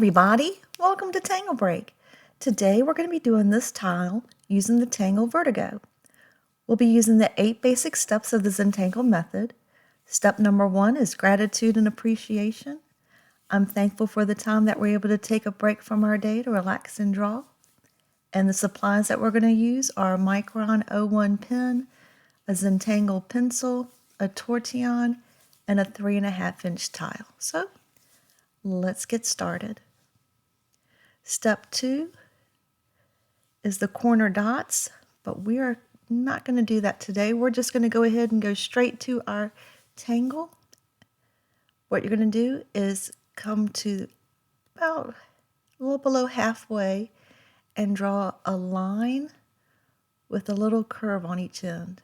everybody, welcome to Tangle Break. Today we're going to be doing this tile using the Tangle Vertigo. We'll be using the 8 basic steps of the Zentangle method. Step number 1 is gratitude and appreciation. I'm thankful for the time that we're able to take a break from our day to relax and draw. And the supplies that we're going to use are a Micron 01 pen, a Zentangle pencil, a Tortillon, and a 3.5-inch tile. So let's get started. Step 2 is the corner dots, but we are not going to do that today. We're just going to go ahead and go straight to our tangle. What you're going to do is come to about a little below halfway and draw a line with a little curve on each end.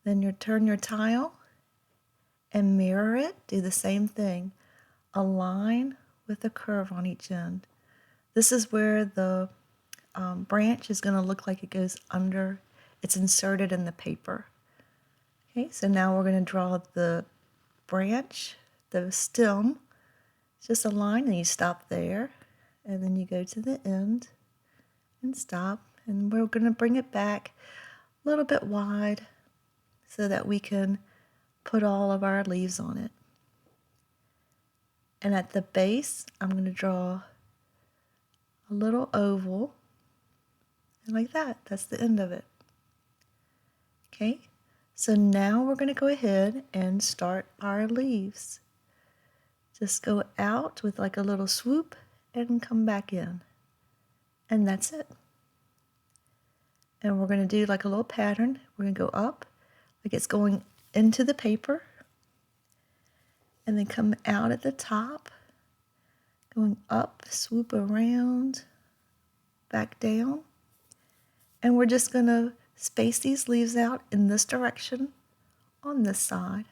Then you turn your tile and mirror it. Do the same thing. A line with a curve on each end. This is where the branch is going to look like it goes under. It's inserted in the paper. Okay, so now we're going to draw the branch, the stem. It's just a line, and you stop there, and then you go to the end and stop, and we're going to bring it back a little bit wide so that we can put all of our leaves on it. And at the base, I'm going to draw a little oval, and like that, that's the end of it. Okay, so now we're going to go ahead and start our leaves. Just go out with like a little swoop and come back in, and that's it. And we're going to do like a little pattern. We're going to go up like it's going into the paper, and then come out at the top, going up, swoop around, back down. And we're just going to space these leaves out in this direction on this side.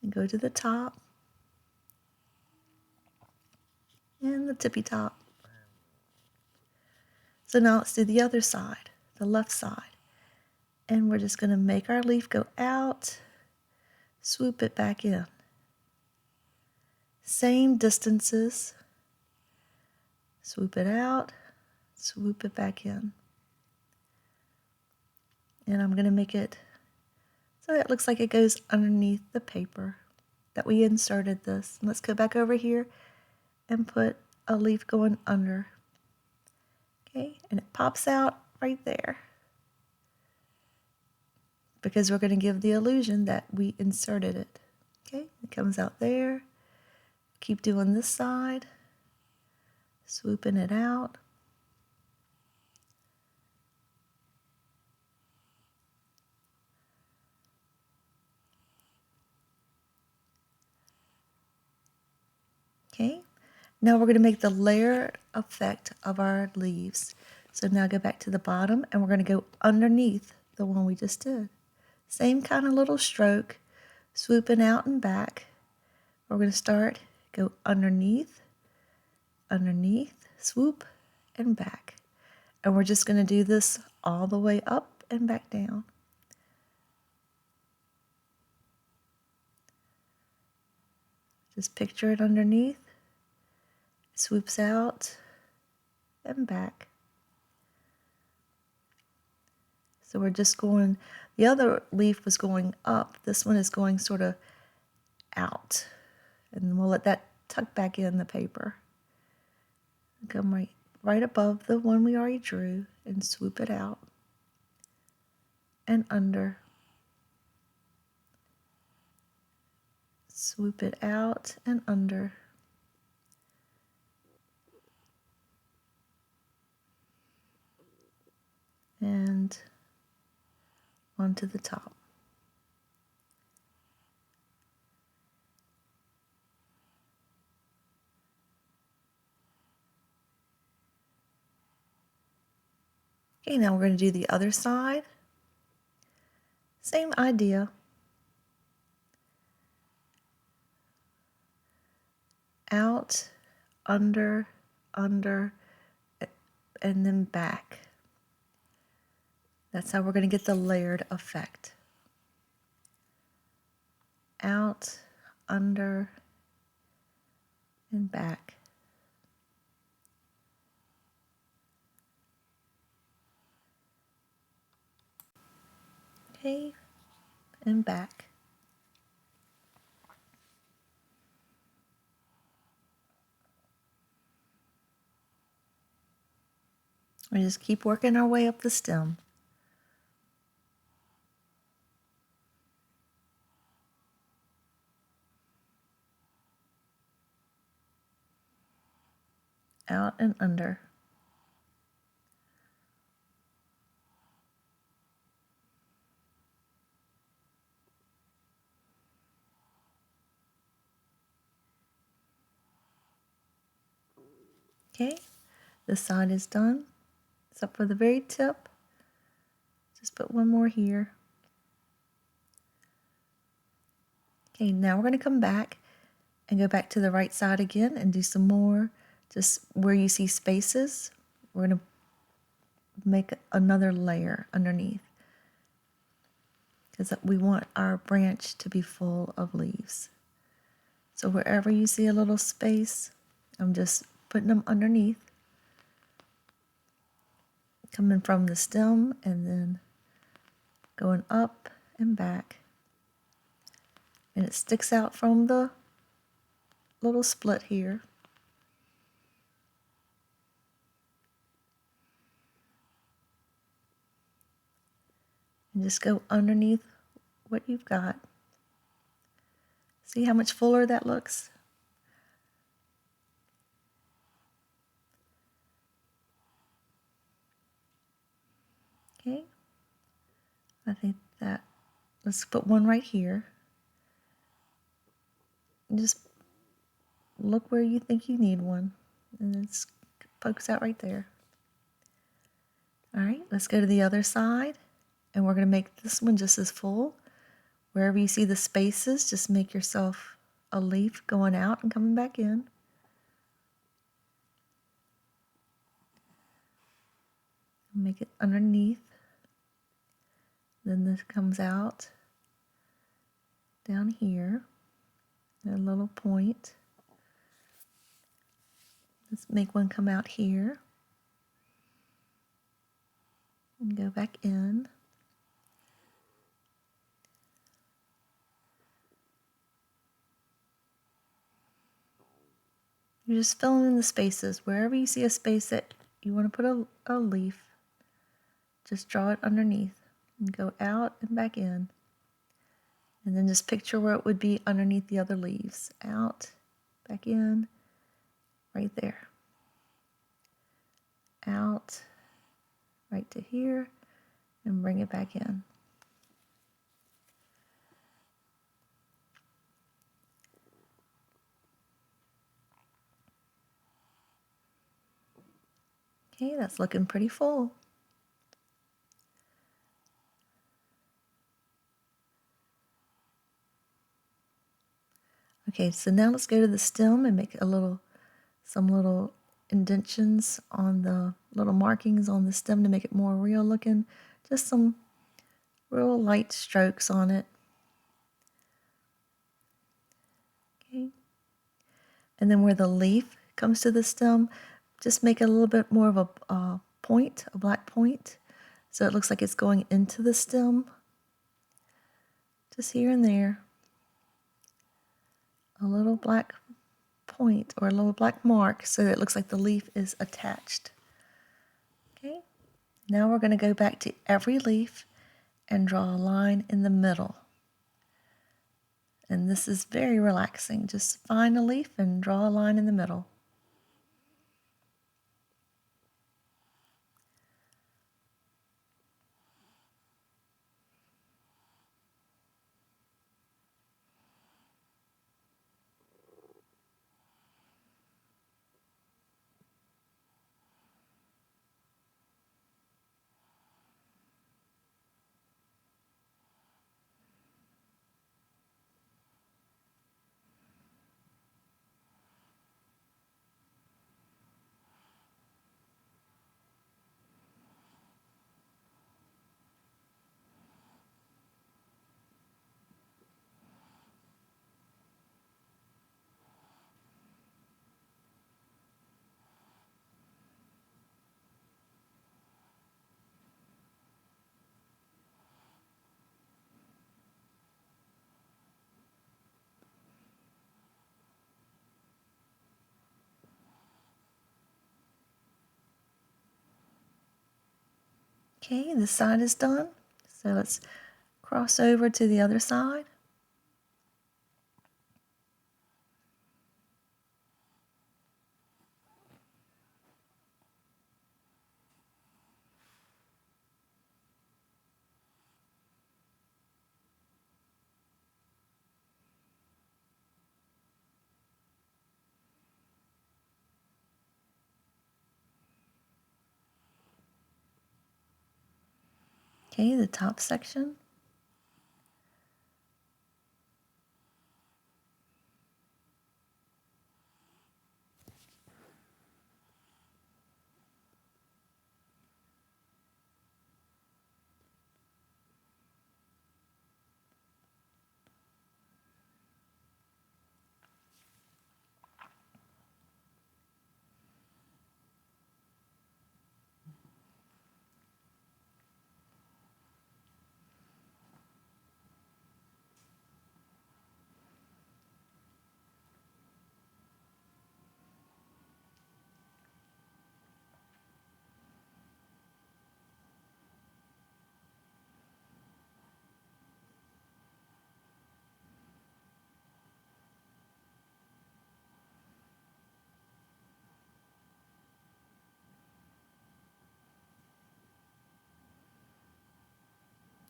And go to the top and the tippy top. So now let's do the other side, the left side. And we're just going to make our leaf go out, swoop it back in. Same distances. Swoop it out, swoop it back in. And I'm going to make it so it looks like it goes underneath the paper that we inserted this. And let's go back over here and put a leaf going under. Okay, and it pops out right there because we're going to give the illusion that we inserted it. Okay, it comes out there. Keep doing this side, swooping it out. Okay, now we're going to make the layer effect of our leaves. So now go back to the bottom, and we're going to go underneath the one we just did. Same kind of little stroke, swooping out and back. We're going to start, go underneath, underneath, swoop, and back. And we're just going to do this all the way up and back down. Just picture it underneath, swoops out and back. So we're just going, the other leaf was going up. This one is going sort of out. And we'll let that tuck back in the paper. Come right above the one we already drew and swoop it out and under. Swoop it out and under. And onto the top. Okay, now we're going to do the other side. Same idea. Out, under, and then back. That's how we're going to get the layered effect. Out, under, and back. Okay, and back. We just keep working our way up the stem. Out and under. Okay, this side is done. Except for the very tip. Just put one more here. Okay, now we're going to come back and go back to the right side again and do some more. Just where you see spaces, we're going to make another layer underneath, because we want our branch to be full of leaves. So wherever you see a little space, I'm just putting them underneath, coming from the stem and then going up and back. And it sticks out from the little split here. And just go underneath what you've got. See how much fuller that looks? Okay, I think that, let's put one right here. And just look where you think you need one. And it pokes out right there. All right, let's go to the other side. And we're going to make this one just as full. Wherever you see the spaces, just make yourself a leaf going out and coming back in. Make it underneath. Then this comes out down here. A little point. Let's make one come out here. And go back in. You're just filling in the spaces. Wherever you see a space that you want to put a leaf, just draw it underneath and go out and back in. And then just picture where it would be underneath the other leaves. Out, back in, right there. Out, right to here, and bring it back in. Okay, that's looking pretty full. Okay, so now let's go to the stem and make some little indentions on the little markings on the stem to make it more real looking. Just some real light strokes on it. Okay. And then where the leaf comes to the stem, just make a little bit more of a point, a black point, so it looks like it's going into the stem. Just here and there. A little black point or a little black mark so that it looks like the leaf is attached. Okay, now we're going to go back to every leaf and draw a line in the middle. And this is very relaxing. Just find a leaf and draw a line in the middle. Okay, this side is done. So let's cross over to the other side. Okay, the top section.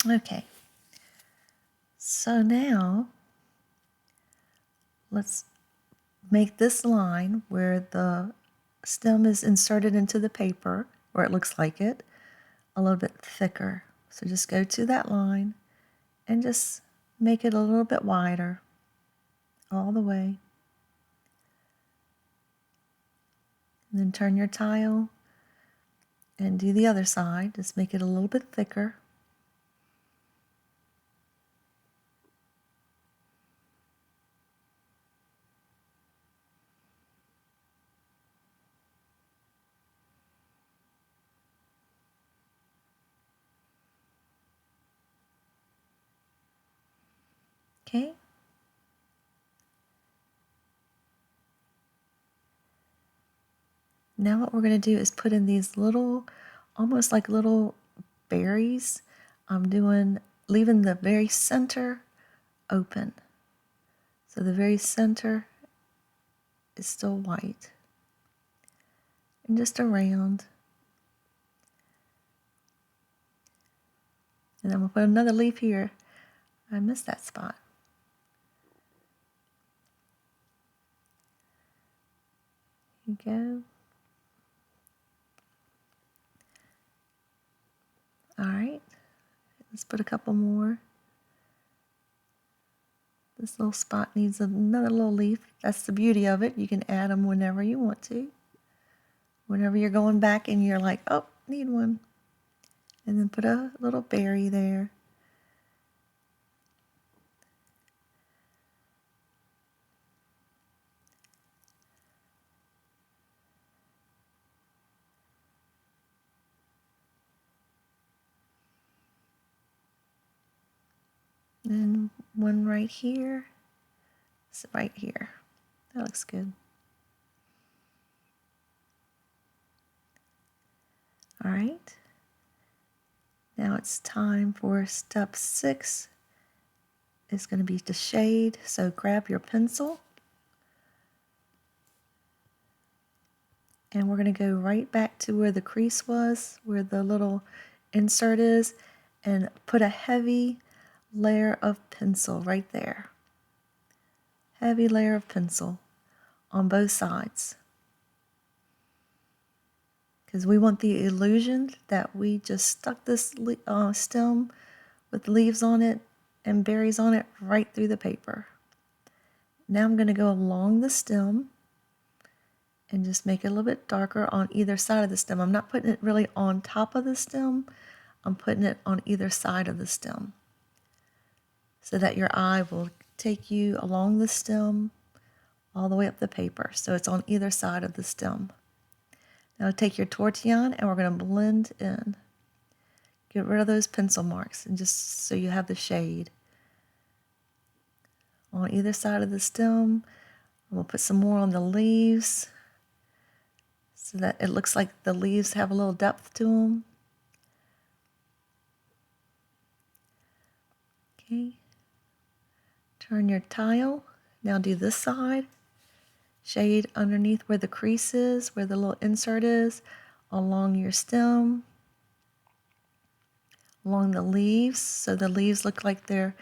Okay, so now let's make this line where the stem is inserted into the paper, or it looks like it, a little bit thicker. So just go to that line and just make it a little bit wider all the way. And then turn your tile and do the other side. Just make it a little bit thicker. Okay. Now what we're going to do is put in these little, almost like little berries. I'm leaving the very center open. So the very center is still white. And just around. And then we'll put another leaf here. I missed that spot. Here you go. All right, let's put a couple more. This little spot needs another little leaf. That's the beauty of it. You can add them whenever you want to. Whenever you're going back and you're like, oh, need one. And then put a little berry there. And one right here. It's right here. That looks good. All right. Now it's time for step 6. It's going to be to shade. So grab your pencil. And we're going to go right back to where the crease was, where the little insert is, and put a heavy layer of pencil right there. Heavy layer of pencil on both sides. Because we want the illusion that we just stuck this stem with leaves on it and berries on it right through the paper. Now I'm going to go along the stem and just make it a little bit darker on either side of the stem. I'm not putting it really on top of the stem. I'm putting it on either side of the stem so that your eye will take you along the stem all the way up the paper. So it's on either side of the stem. Now take your Tortillon and we're going to blend in. Get rid of those pencil marks and just so you have the shade. On either side of the stem, we'll put some more on the leaves so that it looks like the leaves have a little depth to them. Okay. Turn your tile. Now do this side. Shade underneath where the crease is, where the little insert is, along your stem, along the leaves, so the leaves look like they're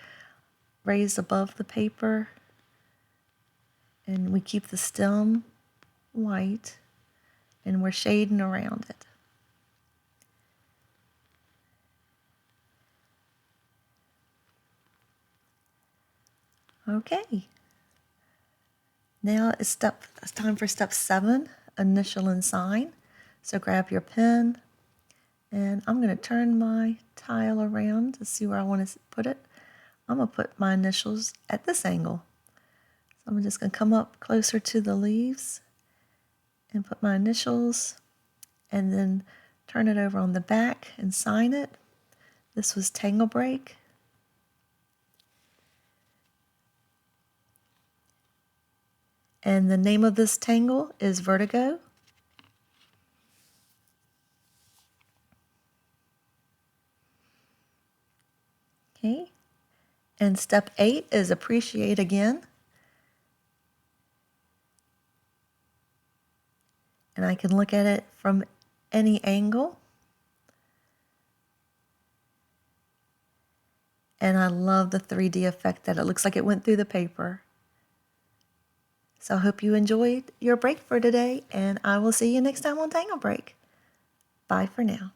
raised above the paper. And we keep the stem white, and we're shading around it. Okay. Now it's time for step 7, initial and sign. So grab your pen, and I'm going to turn my tile around to see where I want to put it. I'm going to put my initials at this angle. So I'm just going to come up closer to the leaves and put my initials, and then turn it over on the back and sign it. This was Tangle Break. And the name of this tangle is Verdigogh. Okay. And step 8 is appreciate again. And I can look at it from any angle. And I love the 3D effect that it looks like it went through the paper. So I hope you enjoyed your break for today, and I will see you next time on Tangle Break. Bye for now.